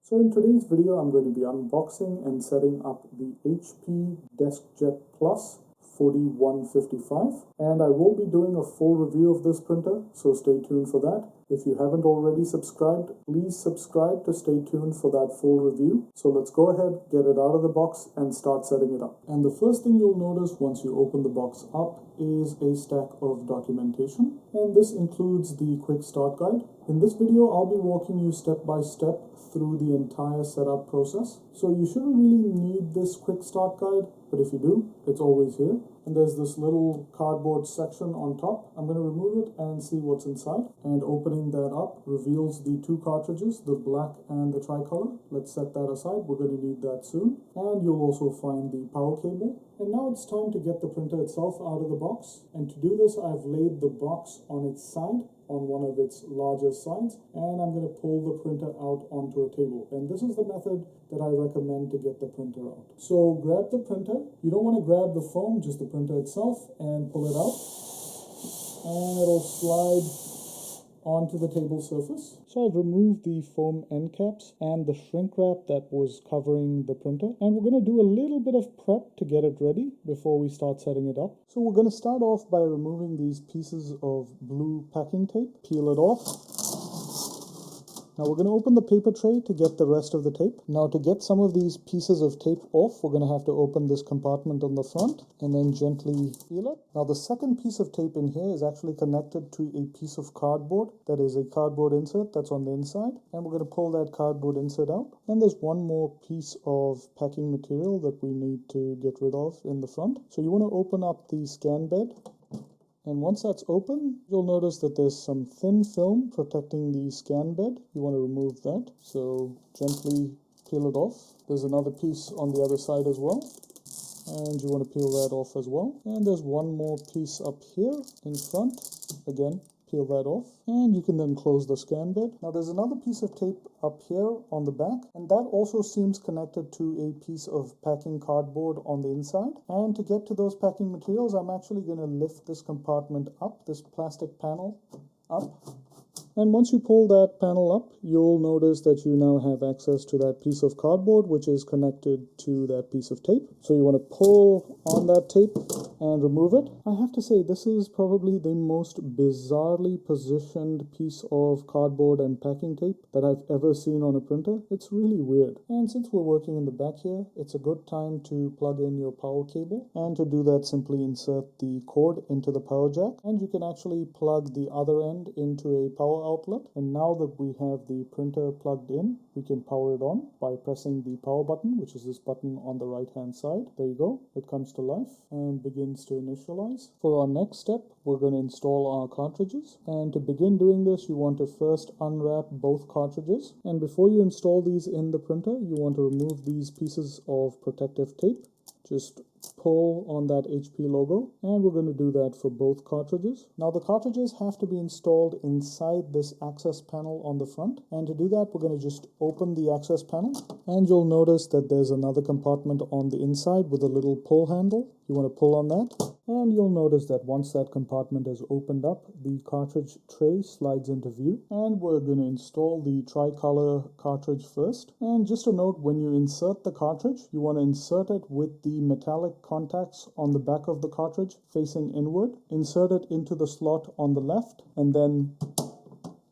So in today's video, I'm going to be unboxing and setting up the HP DeskJet Plus 4155, and I will be doing a full review of this printer, so stay tuned for that. If you haven't already subscribed, please subscribe to stay tuned for that full review. So let's go ahead, get it out of the box and start setting it up. And the first thing you'll notice once you open the box up is a stack of documentation, and this includes the quick start guide. In this video, I'll be walking you step by step through the entire setup process. So you shouldn't really need this quick start guide, but if you do, it's always here. And there's this little cardboard section on top. I'm going to remove it and see what's inside. And opening that up reveals the two cartridges, the black and the tricolor. Let's set that aside. We're going to need that soon. And you'll also find the power cable. And now it's time to get the printer itself out of the box. And to do this, I've laid the box on its side, on one of its larger sides, and I'm going to pull the printer out onto a table. And this is the method that I recommend to get the printer out. So grab the printer. You don't want to grab the foam, just the printer itself, and pull it out. And it'll slide onto the table surface. So I've removed the foam end caps and the shrink wrap that was covering the printer. And we're going to do a little bit of prep to get it ready before we start setting it up. So we're going to start off by removing these pieces of blue packing tape. Peel it off. Now we're going to open the paper tray to get the rest of the tape. Now to get some of these pieces of tape off, we're going to have to open this compartment on the front and then gently peel it. Now the second piece of tape in here is actually connected to a piece of cardboard that is a cardboard insert that's on the inside. And we're going to pull that cardboard insert out. And there's one more piece of packing material that we need to get rid of in the front. So you want to open up the scan bed. And once that's open, you'll notice that there's some thin film protecting the scan bed. You want to remove that. So gently peel it off. There's another piece on the other side as well. And you want to peel that off as well. And there's one more piece up here in front. Again, peel that off. And you can then close the scan bed. Now there's another piece of tape up here on the back, and that also seems connected to a piece of packing cardboard on the inside. And to get to those packing materials, I'm actually going to lift this compartment up, this plastic panel up. And once you pull that panel up, you'll notice that you now have access to that piece of cardboard, which is connected to that piece of tape. So you want to pull on that tape and remove it. I have to say, this is probably the most bizarrely positioned piece of cardboard and packing tape that I've ever seen on a printer. It's really weird. And since we're working in the back here, it's a good time to plug in your power cable. And to do that, simply insert the cord into the power jack. And you can actually plug the other end into a power outlet. And now that we have the printer plugged in, we can power it on by pressing the power button, which is this button on the right hand side. There you go. It comes to life and begins to initialize. For our next step, we're going to install our cartridges. And to begin doing this, you want to first unwrap both cartridges. And before you install these in the printer, you want to remove these pieces of protective tape. Just pull on that HP logo, and we're going to do that for both cartridges. Now the cartridges have to be installed inside this access panel on the front, and to do that we're going to just open the access panel, and you'll notice that there's another compartment on the inside with a little pull handle. You want to pull on that, and you'll notice that once that compartment is opened up, the cartridge tray slides into view. And we're going to install the tricolor cartridge first. And just a note, when you insert the cartridge, you want to insert it with the metallic contacts on the back of the cartridge facing inward. Insert it into the slot on the left, and then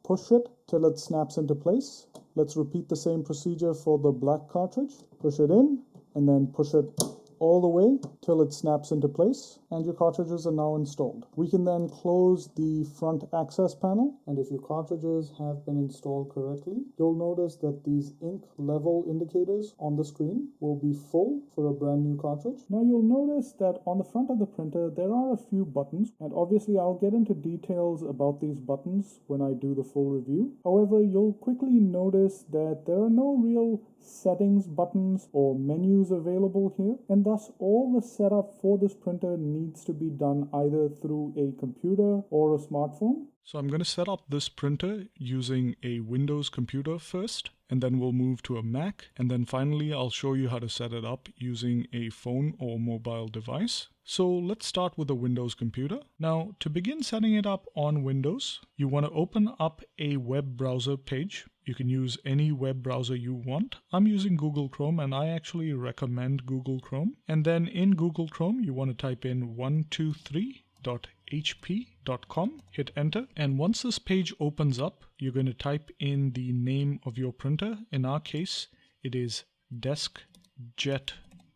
push it till it snaps into place. Let's repeat the same procedure for the black cartridge. Push it in, and then push it all the way till it snaps into place, and your cartridges are now installed. We can then close the front access panel, and if your cartridges have been installed correctly, you'll notice that these ink level indicators on the screen will be full for a brand new cartridge. Now you'll notice that on the front of the printer there are a few buttons, and obviously I'll get into details about these buttons when I do the full review. However, you'll quickly notice that there are no real settings buttons or menus available here, and thus all the setup for this printer needs to be done either through a computer or a smartphone. So I'm going to set up this printer using a Windows computer first, and then we'll move to a Mac, and then finally I'll show you how to set it up using a phone or mobile device. So let's start with a Windows computer. Now, to begin setting it up on Windows, you want to open up a web browser page. You can use any web browser you want. I'm using Google Chrome and I actually recommend Google Chrome. And then in Google Chrome, you want to type in 123.hp.com, hit enter. And once this page opens up, you're going to type in the name of your printer. In our case, it is DeskJet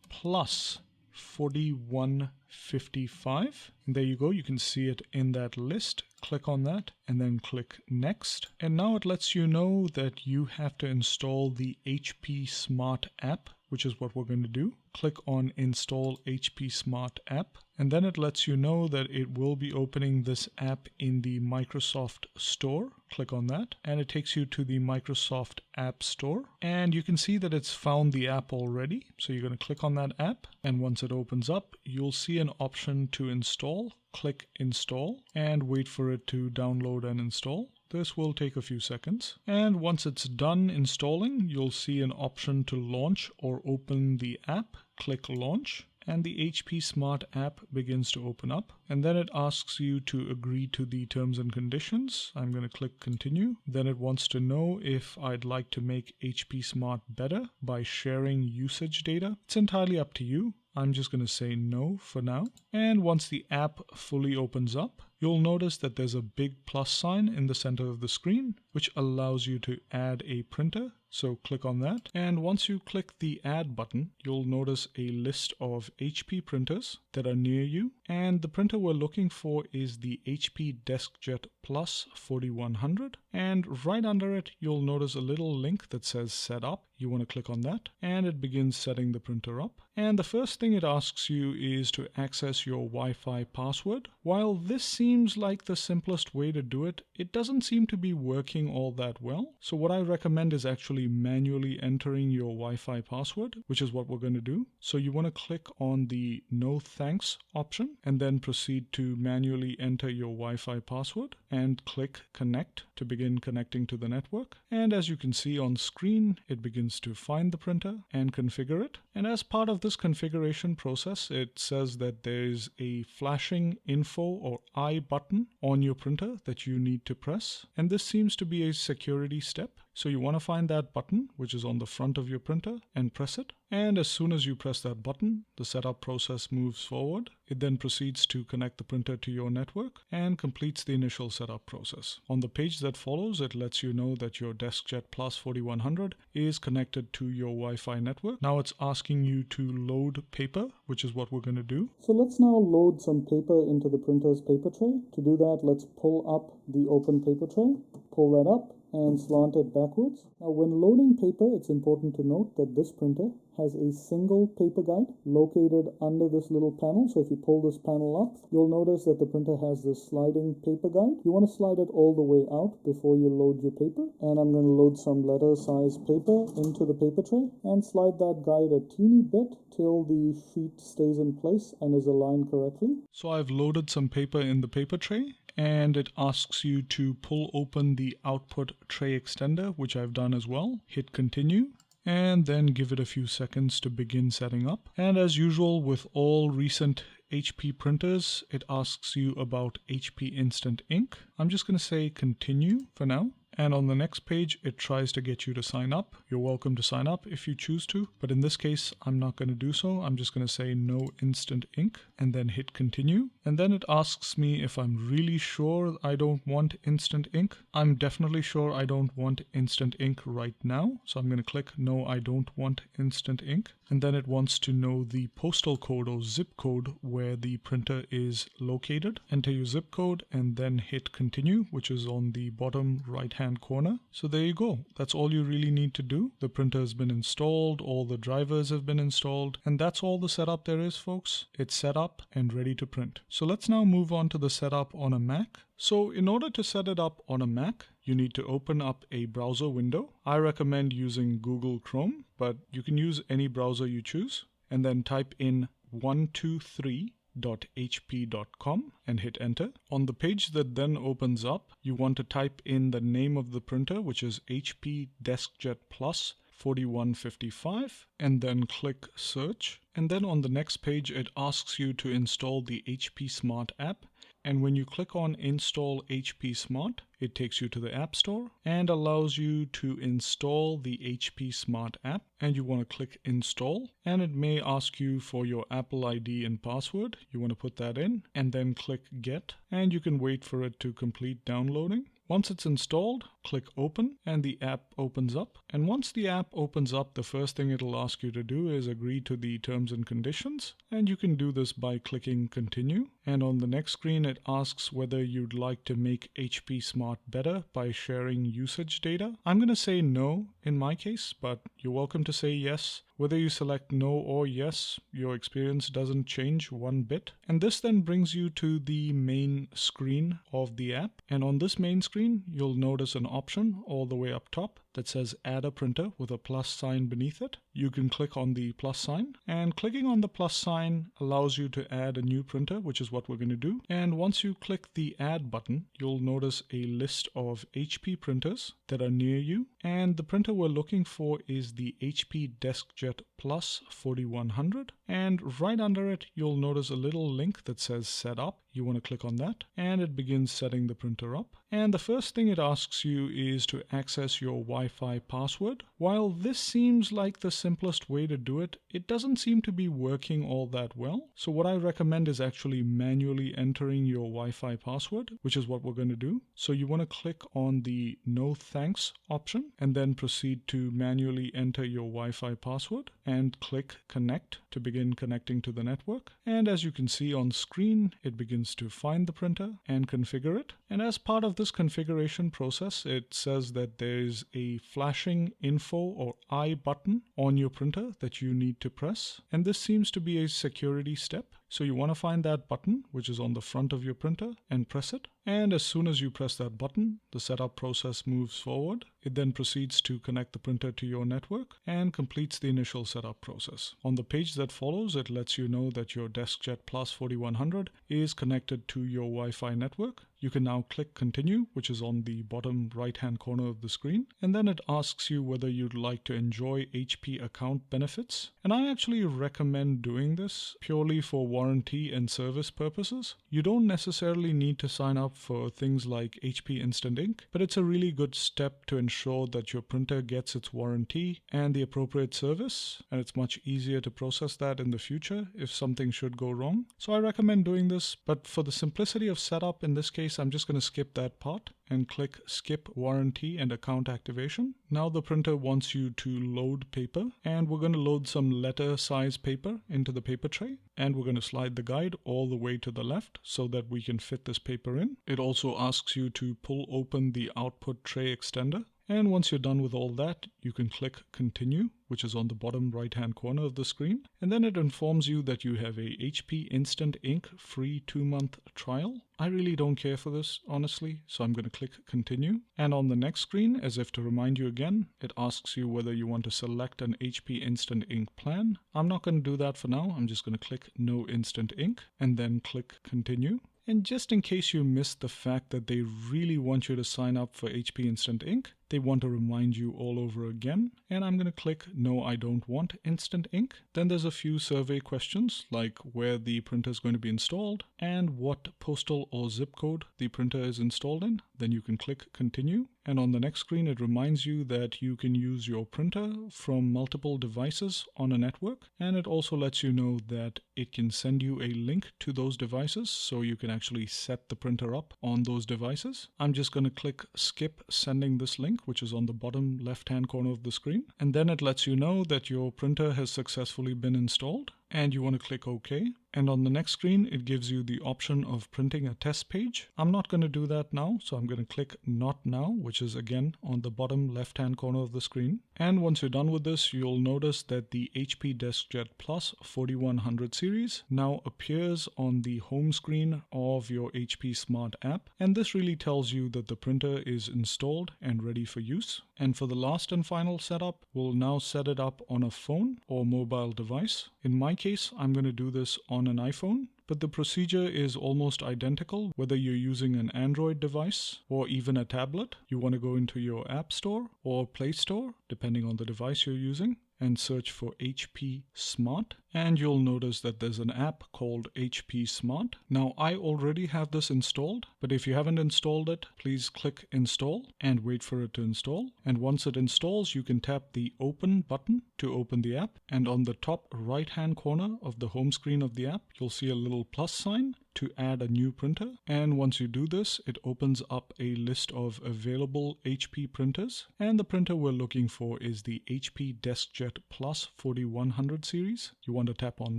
Plus 4155. And there you go. You can see it in that list. Click on that and then click next. And now it lets you know that you have to install the HP Smart app, which is what we're going to do. Click on Install HP Smart app. And then it lets you know that it will be opening this app in the Microsoft Store. Click on that and it takes you to the Microsoft App Store. And you can see that it's found the app already. So you're going to click on that app. And once it opens up, you'll see an option to install. Click Install and wait for it to download and install. This will take a few seconds. And once it's done installing, you'll see an option to launch or open the app. Click Launch. And the HP Smart app begins to open up. And then it asks you to agree to the terms and conditions. I'm going to click Continue. Then it wants to know if I'd like to make HP Smart better by sharing usage data. It's entirely up to you. I'm just going to say no for now. And once the app fully opens up, you'll notice that there's a big plus sign in the center of the screen, which allows you to add a printer. So click on that. And once you click the add button, you'll notice a list of HP printers that are near you. And the printer we're looking for is the HP DeskJet Plus 4100. And right under it, you'll notice a little link that says Set Up. You want to click on that and it begins setting the printer up. And the first thing it asks you is to access your Wi-Fi password. While this seems like the simplest way to do it, it doesn't seem to be working all that well. So what I recommend is actually manually entering your Wi-Fi password, which is what we're going to do. So you want to click on the No Thanks option and then proceed to manually enter your Wi-Fi password and click Connect to begin connecting to the network. And as you can see on screen, it begins to find the printer and configure it. And as part of this configuration process, it says that there's a flashing info or I button on your printer that you need to press. And this seems to be a security step. So you want to find that button, which is on the front of your printer, and press it. And as soon as you press that button, the setup process moves forward. It then proceeds to connect the printer to your network and completes the initial setup process. On the page that follows, it lets you know that your DeskJet Plus 4100 is connected to your Wi-Fi network. Now it's asking you to load paper, which is what we're going to do. So let's now load some paper into the printer's paper tray. To do that, let's pull up the open paper tray, pull that up, and slant it backwards. Now when loading paper, it's important to note that this printer has a single paper guide located under this little panel. So if you pull this panel up, you'll notice that the printer has this sliding paper guide. You want to slide it all the way out before you load your paper. And I'm going to load some letter size paper into the paper tray and slide that guide a teeny bit till the sheet stays in place and is aligned correctly. So I've loaded some paper in the paper tray. And it asks you to pull open the output tray extender, which I've done as well. Hit continue and then give it a few seconds to begin setting up. And as usual with all recent HP printers, it asks you about HP Instant Ink. I'm just going to say continue for now. And on the next page, it tries to get you to sign up. You're welcome to sign up if you choose to, but in this case, I'm not going to do so. I'm just going to say no instant ink and then hit continue. And then it asks me if I'm really sure I don't want instant ink. I'm definitely sure I don't want instant ink right now. So I'm going to click no, I don't want instant ink. And then it wants to know the postal code or zip code where the printer is located. Enter your zip code and then hit continue, which is on the bottom right hand corner. So there you go. That's all you really need to do. The printer has been installed, all the drivers have been installed, and that's all the setup there is, folks. It's set up and ready to print. So let's now move on to the setup on a Mac. So in order to set it up on a Mac, you need to open up a browser window. I recommend using Google Chrome, but you can use any browser you choose, and then type in 123.hp.com and hit enter. On the page that then opens up, you want to type in the name of the printer, which is HP DeskJet Plus 4155, and then click search. And then on the next page, it asks you to install the HP Smart app. And when you click on Install HP Smart, it takes you to the App Store and allows you to install the HP Smart app. And you want to click Install, and it may ask you for your Apple ID and password. You want to put that in and then click Get, and you can wait for it to complete downloading. Once it's installed, click Open and the app opens up. And once the app opens up, the first thing it'll ask you to do is agree to the terms and conditions. And you can do this by clicking Continue. And on the next screen, it asks whether you'd like to make HP Smart better by sharing usage data. I'm going to say no in my case, but you're welcome to say yes. Whether you select no or yes, your experience doesn't change one bit. And this then brings you to the main screen of the app. And on this main screen, you'll notice an option all the way up top that says Add a Printer with a plus sign beneath it. You can click on the plus sign, and clicking on the plus sign allows you to add a new printer, which is what we're going to do. And once you click the Add button, you'll notice a list of HP printers that are near you. And the printer we're looking for is the HP DeskJet Plus 4100. And right under it, you'll notice a little link that says Set Up. You want to click on that, and it begins setting the printer up. And the first thing it asks you is to access your Wi-Fi password. While this seems like the simplest way to do it, it doesn't seem to be working all that well. So what I recommend is actually manually entering your Wi-Fi password, which is what we're going to do. So you want to click on the No Thanks option and then proceed to manually enter your Wi-Fi password and click Connect to begin connecting to the network. And as you can see on screen, it begins to find the printer and configure it. And as part of this configuration process, it says that there's a flashing info or I button on your printer that you need to press. And this seems to be a security step. So you want to find that button, which is on the front of your printer, and press it. And as soon as you press that button, the setup process moves forward. It then proceeds to connect the printer to your network and completes the initial setup process. On the page that follows, it lets you know that your DeskJet Plus 4100 is connected to your Wi-Fi network. You can now click Continue, which is on the bottom right-hand corner of the screen. And then it asks you whether you'd like to enjoy HP account benefits. And I actually recommend doing this purely for warranty and service purposes. You don't necessarily need to sign up for things like HP Instant Ink, but it's a really good step to ensure that your printer gets its warranty and the appropriate service, and it's much easier to process that in the future if something should go wrong. So I recommend doing this, but for the simplicity of setup in this case, I'm just going to skip that part and click Skip Warranty and Account Activation. Now the printer wants you to load paper, and we're going to load some letter size paper into the paper tray, and we're going to slide the guide all the way to the left so that we can fit this paper in. It also asks you to pull open the output tray extender. And once you're done with all that, you can click Continue, which is on the bottom right-hand corner of the screen. And then it informs you that you have a HP Instant Ink free 2-month trial. I really don't care for this, honestly, so I'm going to click Continue. And on the next screen, as if to remind you again, it asks you whether you want to select an HP Instant Ink plan. I'm not going to do that for now. I'm just going to click No Instant Ink and then click Continue. And just in case you missed the fact that they really want you to sign up for HP Instant Ink, they want to remind you all over again. And I'm going to click No, I don't want Instant Ink. Then there's a few survey questions like where the printer is going to be installed and what postal or zip code the printer is installed in. Then you can click Continue. And on the next screen, it reminds you that you can use your printer from multiple devices on a network. And it also lets you know that it can send you a link to those devices so you can actually set the printer up on those devices. I'm just going to click Skip Sending this link, which is on the bottom left-hand corner of the screen. And then it lets you know that your printer has successfully been installed. And you want to click OK. And on the next screen, it gives you the option of printing a test page. I'm not going to do that now, so I'm going to click Not Now, which is again on the bottom left-hand corner of the screen. And once you're done with this, you'll notice that the HP DeskJet Plus 4100 series now appears on the home screen of your HP Smart app. And this really tells you that the printer is installed and ready for use. And for the last and final setup, we'll now set it up on a phone or mobile device. In my case, I'm going to do this on an iPhone, but the procedure is almost identical whether you're using an Android device or even a tablet. You want to go into your App Store or Play Store depending on the device you're using, and search for HP Smart, and you'll notice that there's an app called HP Smart. Now, I already have this installed, but if you haven't installed it, please click Install and wait for it to install. And once it installs, you can tap the Open button to open the app, and on the top right-hand corner of the home screen of the app, you'll see a little plus sign to add a new printer. And once you do this, it opens up a list of available HP printers, and the printer we're looking for is the HP DeskJet Plus 4100 series. You want to tap on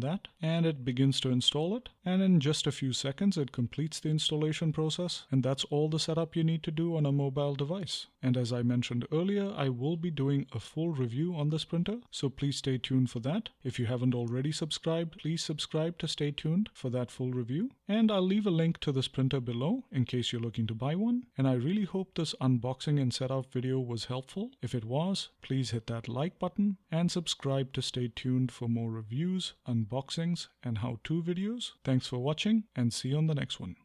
that, and it begins to install it, and in just a few seconds it completes the installation process, and that's all the setup you need to do on a mobile device. And as I mentioned earlier, I will be doing a full review on this printer, so please stay tuned for that. If you haven't already subscribed, please subscribe to stay tuned for that full review. And I'll leave a link to this printer below in case you're looking to buy one. And I really hope this unboxing and setup video was helpful. If it was, please hit that like button and subscribe to stay tuned for more reviews, unboxings, and how-to videos. Thanks for watching, and see you on the next one.